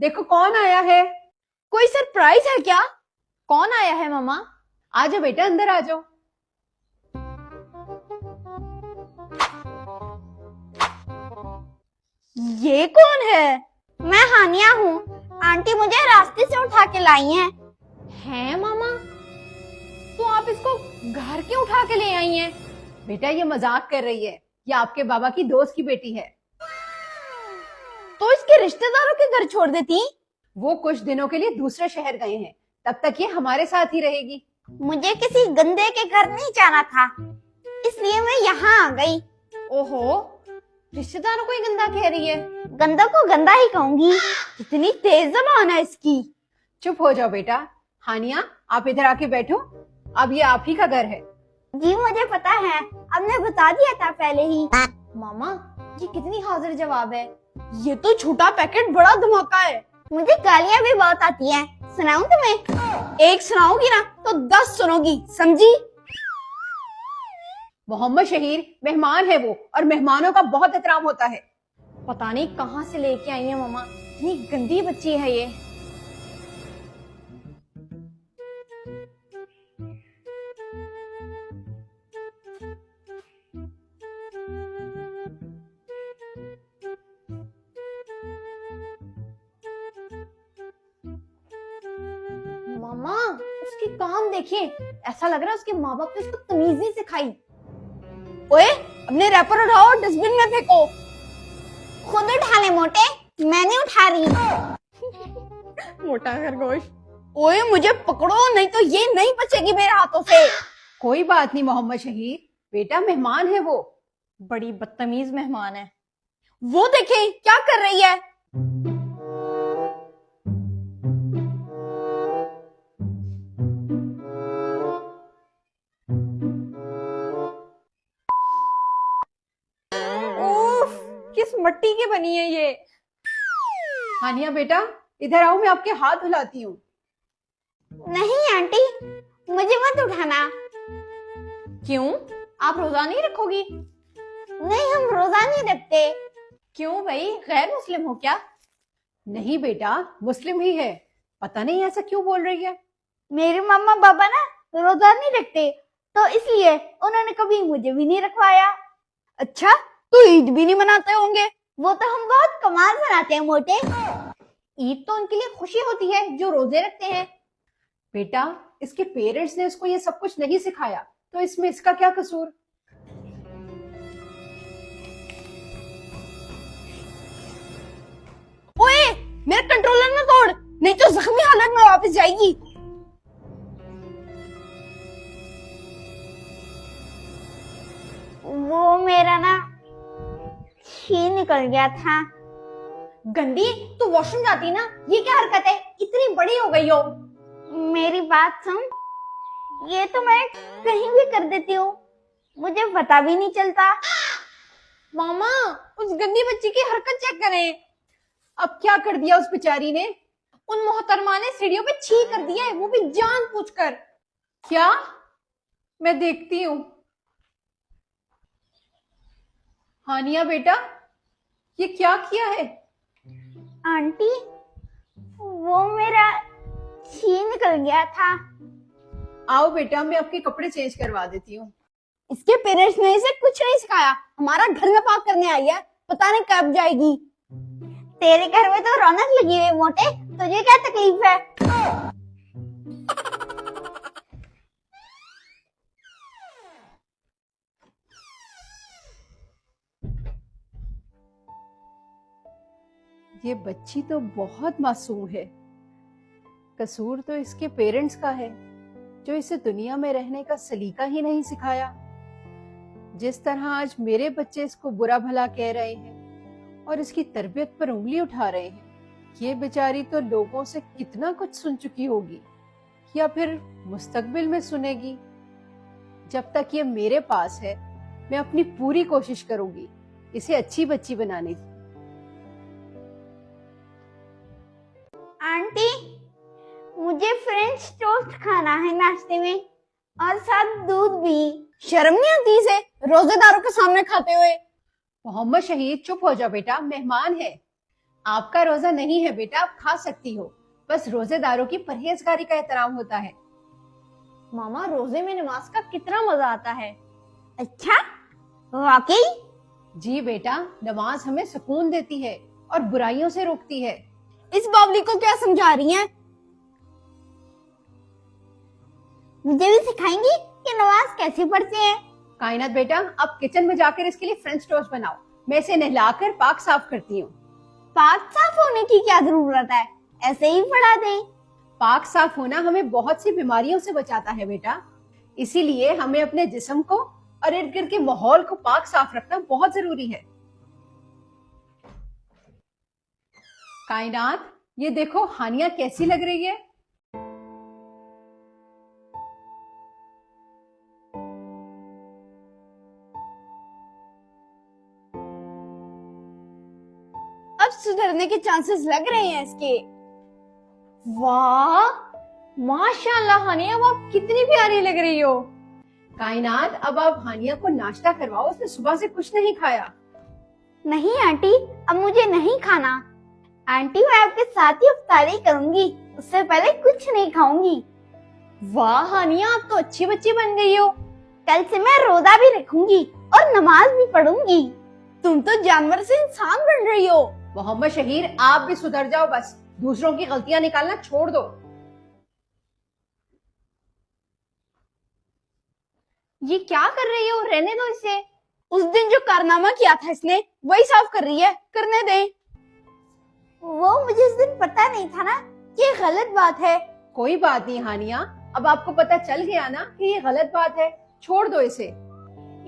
देखो कौन आया है। कोई सरप्राइज है क्या? कौन आया है मम्मा? आ जाओ बेटा, अंदर आ जाओ। ये कौन है? मैं हानिया हूँ। आंटी मुझे रास्ते से उठा के लाई हैं। हैं मामा? तो आप इसको घर क्यों उठा के ले आई हैं? बेटा ये मजाक कर रही है, ये आपके बाबा की दोस्त की बेटी है। तो इसके रिश्तेदारों के घर छोड़ देती? वो कुछ दिनों के लिए दूसरे शहर गए हैं, तब तक ये हमारे साथ ही रहेगी। मुझे किसी गंदे के घर नहीं जाना था, इसलिए मैं यहाँ आ गई। ओहो, रिश्तेदारों को ही गंदा कह रही है। गंदा को गंदा ही कहूंगी, कितनी तेज जबान है इसकी। चुप हो जाओ बेटा। हानिया आप इधर आके बैठो, अब ये आप ही का घर है। जी मुझे पता है, आपने बता दिया था पहले ही। मामा ये कितनी हाजिर जवाब है। ये तो छोटा पैकेट बड़ा धमाका है। मुझे गालियां भी बहुत आती हैं। सुनाऊं तुम्हें? एक सुनाओगी ना तो 10 सुनोगी, समझी? मोहम्मद शहीर मेहमान है वो, और मेहमानों का बहुत एहतराम होता है। पता नहीं कहाँ से लेके आई है मामा, इतनी गंदी बच्ची है ये। मामा उसकी काम देखिए, ऐसा लग रहा है उसके माँ बाप ने उसको तमीज नहीं सिखाई। ओए अपने रैपर उठाओ, डस्टबिन में फेंको। खुद उठा ले मोटे, मैं नहीं उठा रही। मोटा खरगोश। ओए मुझे पकड़ो, नहीं तो ये नहीं बचेगी मेरे हाथों से। कोई बात नहीं मोहम्मद शहीर, बेटा मेहमान है वो। बड़ी बदतमीज मेहमान है वो। देखे क्या कर रही है। किस मट्टी की बनी है ये। हानिया बेटा इधर आओ, मैं आपके हाथ धुलाती हूँ। नहीं आंटी, मुझे मत उठाना। क्यों, आप रोजा नहीं रखोगी? नहीं हम रोजा नहीं रखते। क्यों भाई, गैर मुस्लिम हो क्या? नहीं बेटा मुस्लिम ही है, पता नहीं ऐसा क्यों बोल रही है। मेरे मम्मा पापा ना रोजा नहीं रखते, तो इसलिए उन्होंने कभी मुझे भी नहीं रखवाया। अच्छा, तो ईद भी नहीं मनाते होंगे? वो तो हम बहुत कमाल मनाते हैं मोटे। ईद तो उनके लिए खुशी होती है जो रोजे रखते हैं। बेटा इसके पेरेंट्स ने इसको ये सब कुछ नहीं सिखाया, तो इसमें इसका क्या कसूर। ओए मेरा कंट्रोलर ना तोड़, नहीं तो जख्मी हालत में वापस जाएगी। वो मेरा ना छी निकल गया था। गंदी, तू वॉशरूम जाती ना, ये क्या हरकत है? इतनी बड़ी हो गई हो। मेरी बात सुन, ये तो मैं कहीं भी कर देती हूँ, मुझे पता भी नहीं चलता। मामा उस गंदी बच्ची की हरकत चेक करें। अब क्या कर दिया उस बेचारी ने? उन मोहतरमा ने सीढ़ियों पे छी कर दिया है, वो भी जानबूझकर। क्या? मैं देखती हूँ। हानिया बेटा ये क्या किया है? आंटी वो मेरा छी निकल गया था। आओ बेटा मैं आपके कपड़े चेंज करवा देती हूँ। इसके पेरेंट्स ने इसे कुछ नहीं सिखाया, हमारा घर में पाक करने आई है, पता नहीं कब जाएगी। तेरे घर में तो रौनक लगी हुई मोटे, तुझे क्या तकलीफ है? ये बच्ची तो बहुत मासूम है। कसूर तो इसके पेरेंट्स का है, जो इसे दुनिया में रहने का सलीका ही नहीं सिखाया। जिस तरह आज मेरे बच्चे इसको बुरा भला कह रहे हैं और इसकी तरबियत पर उंगली उठा रहे हैं, ये बेचारी तो लोगों से कितना कुछ सुन चुकी होगी, या फिर मुस्तकबिल में सुनेगी। जब तक ये मेरे पास है मैं अपनी पूरी कोशिश करूंगी इसे अच्छी बच्ची बनाने की। आंटी मुझे फ्रेंच टोस्ट खाना है नाश्ते में, और साथ दूध भी। शर्म नहीं आती इसे रोजेदारों के सामने खाते हुए? मोहम्मद शहीद चुप हो जा बेटा, मेहमान है। आपका रोजा नहीं है बेटा, आप खा सकती हो, बस रोजेदारों की परहेजगारी का एहतराम होता है। मामा रोजे में नमाज का कितना मजा आता है। अच्छा, वाकई? जी बेटा, नमाज हमें सुकून देती है और बुराइयों से रोकती है। इस बावली को क्या समझा रही हैं? मुझे भी सिखाएंगी कि नमाज कैसे पढ़ते हैं? कायनात बेटा, आप किचन में जाकर इसके लिए फ्रेंच टोस्ट बनाओ, मैं इसे नहलाकर पाक साफ करती हूँ। पाक साफ होने की क्या जरूरत है, ऐसे ही पढ़ा दें। पाक साफ होना हमें बहुत सी बीमारियों से बचाता है बेटा, इसीलिए हमें अपने जिस्म को और इर्द गिर्द के माहौल को पाक साफ रखना बहुत जरूरी है। कायनात, ये देखो हानिया कैसी लग रही है। अब सुधरने के चांसेस लग रहे हैं इसके। वाह माशाल्लाह हानिया, आप कितनी प्यारी लग रही हो। कायनात, अब आप हानिया को नाश्ता करवाओ, उसने सुबह से कुछ नहीं खाया। नहीं आंटी, अब मुझे नहीं खाना। आंटी मैं आपके साथ ही इफ्तारी करूंगी, उससे पहले कुछ नहीं खाऊंगी। वाह हानिया, आप तो अच्छी बच्ची बन गई हो। कल से मैं रोजा भी रखूंगी और नमाज भी पढ़ूंगी। तुम तो जानवर से इंसान बन रही हो। मोहम्मद शहीर, आप भी सुधर जाओ, बस दूसरों की गलतियां निकालना छोड़ दो। ये क्या कर रही हो, रहने दो इसे। उस दिन जो कारनामा किया था इसने, वही साफ कर रही है, करने दे। वो मुझे उस दिन पता नहीं था ना कि ये गलत बात है। कोई बात नहीं हानिया, अब आपको पता चल गया ना कि ये गलत बात है, छोड़ दो इसे।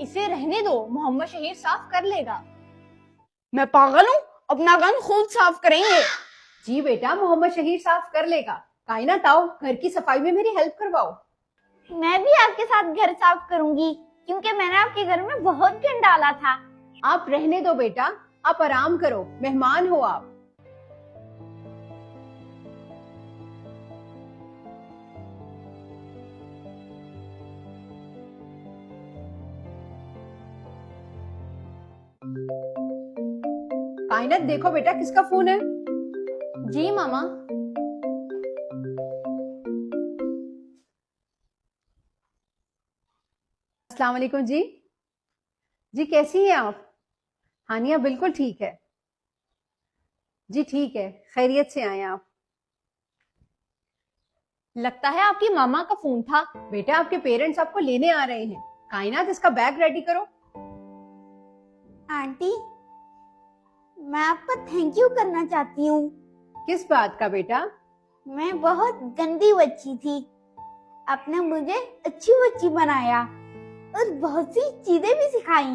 इसे रहने दो, मोहम्मद शहीर साफ कर लेगा। मैं पागल हूँ, अपना गन खुद साफ करेंगे। जी बेटा, मोहम्मद शहीर साफ कर लेगा। कायनात, आओ घर की सफाई में मेरी हेल्प करवाओ। मैं भी आपके साथ घर साफ करूंगी, क्योंकि मैंने आपके घर में बहुत गंद डाला था। आप रहने दो बेटा, आप आराम करो, मेहमान हो आप। कायनात, देखो बेटा किसका फोन है। जी मामा। अस्सलाम वालेकुम जी। जी कैसी हैं आप? हानिया बिल्कुल ठीक है जी, ठीक है, खैरियत से आए आप। लगता है आपकी मामा का फोन था। बेटा, आपके पेरेंट्स आपको लेने आ रहे हैं। कायनात, इसका बैग रेडी करो। आंटी, मैं आपको थैंक यू करना चाहती हूँ। किस बात का बेटा? मैं बहुत गंदी बच्ची थी, आपने मुझे अच्छी बच्ची बनाया और बहुत सी चीजें भी सिखाई।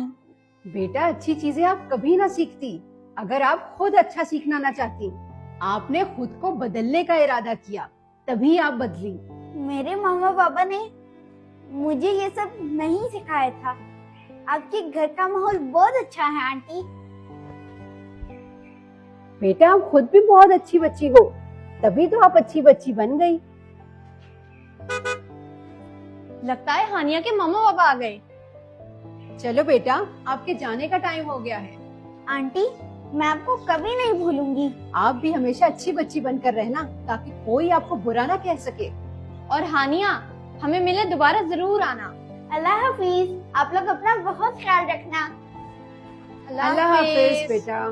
बेटा, अच्छी चीजें आप कभी ना सीखती अगर आप खुद अच्छा सीखना ना चाहती। आपने खुद को बदलने का इरादा किया, तभी आप बदली। मेरे मामा पापा ने मुझे ये सब नहीं सिखाया था। आपके घर का माहौल बहुत अच्छा है आंटी। बेटा, आप खुद भी बहुत अच्छी बच्ची हो, तभी तो आप अच्छी बच्ची बन गई। लगता है हानिया के मामा पापा आ गए। चलो बेटा, आपके जाने का टाइम हो गया है। आंटी, मैं आपको कभी नहीं भूलूंगी। आप भी हमेशा अच्छी बच्ची बनकर रहना, ताकि कोई आपको बुरा ना कह सके। और हानिया, हमें मिले दोबारा जरूर आना। अल्लाह हाफिज। आप लोग अपना बहुत ख्याल रखना। अल्लाह हाफिज बेटा।